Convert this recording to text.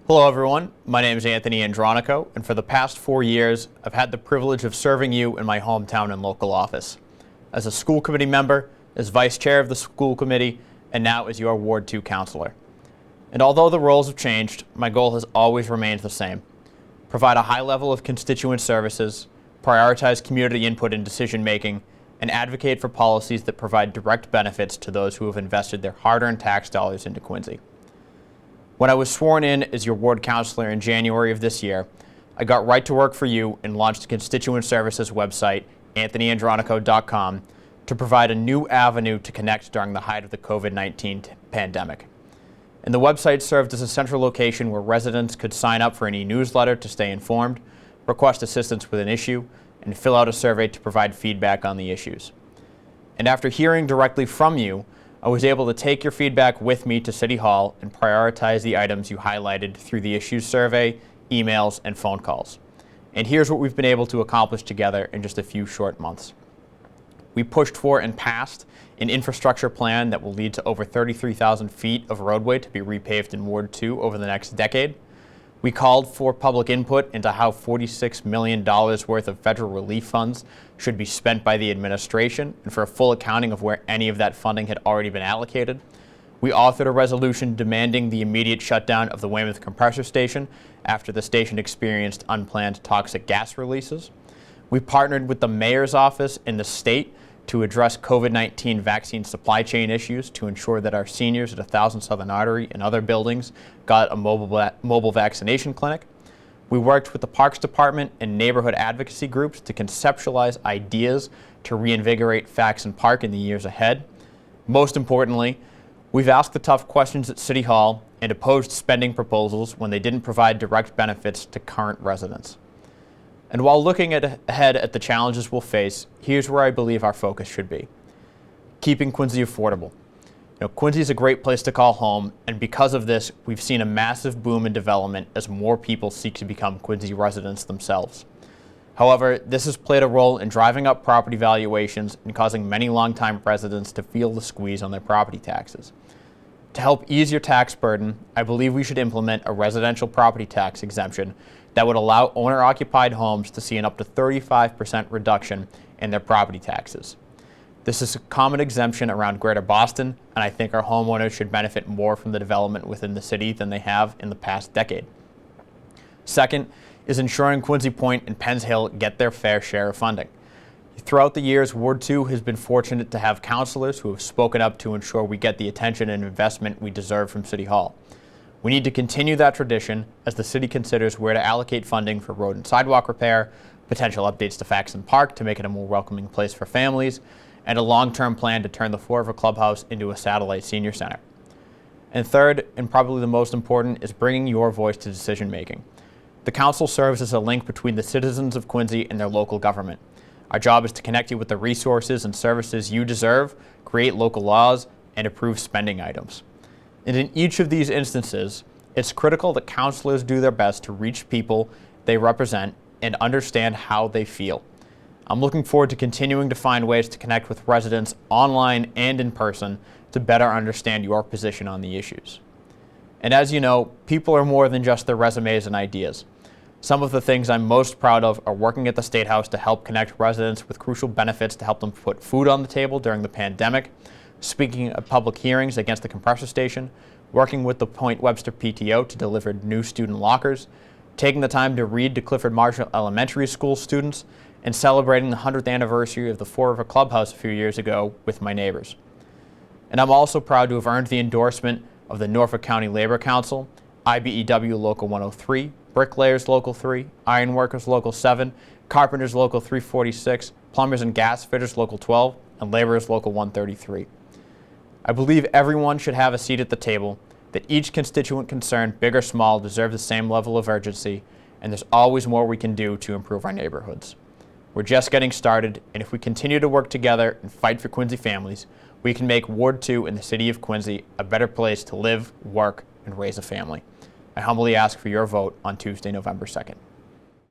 Hello everyone, my name is Anthony Andronico, and for the past 4 years, I've had the privilege of serving you in my hometown and local office. As a school committee member, as vice chair of the school committee, and now as your Ward 2 counselor. And although the roles have changed, my goal has always remained the same. Provide a high level of constituent services, prioritize community input in decision making, and advocate for policies that provide direct benefits to those who have invested their hard-earned tax dollars into Quincy. When I was sworn in as your ward counselor in January of this year, I got right to work for you and launched the constituent services website, anthonyandronico.com, to provide a new avenue to connect during the height of the COVID-19 pandemic. And the website served as a central location where residents could sign up for an e-newsletter to stay informed, request assistance with an issue, and fill out a survey to provide feedback on the issues. And after hearing directly from you, I was able to take your feedback with me to City Hall and prioritize the items you highlighted through the issues survey, emails, and phone calls. And here's what we've been able to accomplish together in just a few short months. We pushed for and passed an infrastructure plan that will lead to over 33,000 feet of roadway to be repaved in Ward 2 over the next decade. We called for public input into how $46 million worth of federal relief funds should be spent by the administration and for a full accounting of where any of that funding had already been allocated. We authored a resolution demanding the immediate shutdown of the Weymouth compressor station after the station experienced unplanned toxic gas releases. We partnered with the mayor's office in the state to address COVID-19 vaccine supply chain issues to ensure that our seniors at 1000 Southern Artery and other buildings got a mobile vaccination clinic. We worked with the Parks Department and neighborhood advocacy groups to conceptualize ideas to reinvigorate Faxon Park in the years ahead. Most importantly, we've asked the tough questions at City Hall and opposed spending proposals when they didn't provide direct benefits to current residents. And while looking ahead at the challenges we'll face, here's where I believe our focus should be. Keeping Quincy affordable. Quincy is a great place to call home, and because of this, we've seen a massive boom in development as more people seek to become Quincy residents themselves. However, this has played a role in driving up property valuations and causing many longtime residents to feel the squeeze on their property taxes. To help ease your tax burden, I believe we should implement a residential property tax exemption that would allow owner-occupied homes to see an up to 35% reduction in their property taxes. This is a common exemption around Greater Boston, and I think our homeowners should benefit more from the development within the city than they have in the past decade. Second is ensuring Quincy Point and Penns Hill get their fair share of funding. Throughout the years, Ward 2 has been fortunate to have councilors who have spoken up to ensure we get the attention and investment we deserve from City Hall. We need to continue that tradition as the city considers where to allocate funding for road and sidewalk repair, potential updates to Faxon Park to make it a more welcoming place for families, and a long-term plan to turn the Forever Clubhouse into a satellite senior center. And third, and probably the most important, is bringing your voice to decision making. The council serves as a link between the citizens of Quincy and their local government. Our job is to connect you with the resources and services you deserve, create local laws, and approve spending items. And in each of these instances, it's critical that councilors do their best to reach people they represent and understand how they feel. I'm looking forward to continuing to find ways to connect with residents online and in person to better understand your position on the issues. And as you know, people are more than just their resumes and ideas. Some of the things I'm most proud of are working at the State House to help connect residents with crucial benefits to help them put food on the table during the pandemic, speaking at public hearings against the compressor station, working with the Point Webster PTO to deliver new student lockers, taking the time to read to Clifford Marshall Elementary School students, and celebrating the 100th anniversary of the Forever Clubhouse a few years ago with my neighbors. And I'm also proud to have earned the endorsement of the Norfolk County Labor Council, IBEW Local 103, Bricklayers Local 3, Ironworkers Local 7, Carpenters Local 346, Plumbers and Gas Fitters Local 12, and Laborers Local 133. I believe everyone should have a seat at the table, that each constituent concern, big or small, deserves the same level of urgency, and there's always more we can do to improve our neighborhoods. We're just getting started, and if we continue to work together and fight for Quincy families, we can make Ward 2 in the city of Quincy a better place to live, work, and raise a family. I humbly ask for your vote on Tuesday, November 2nd.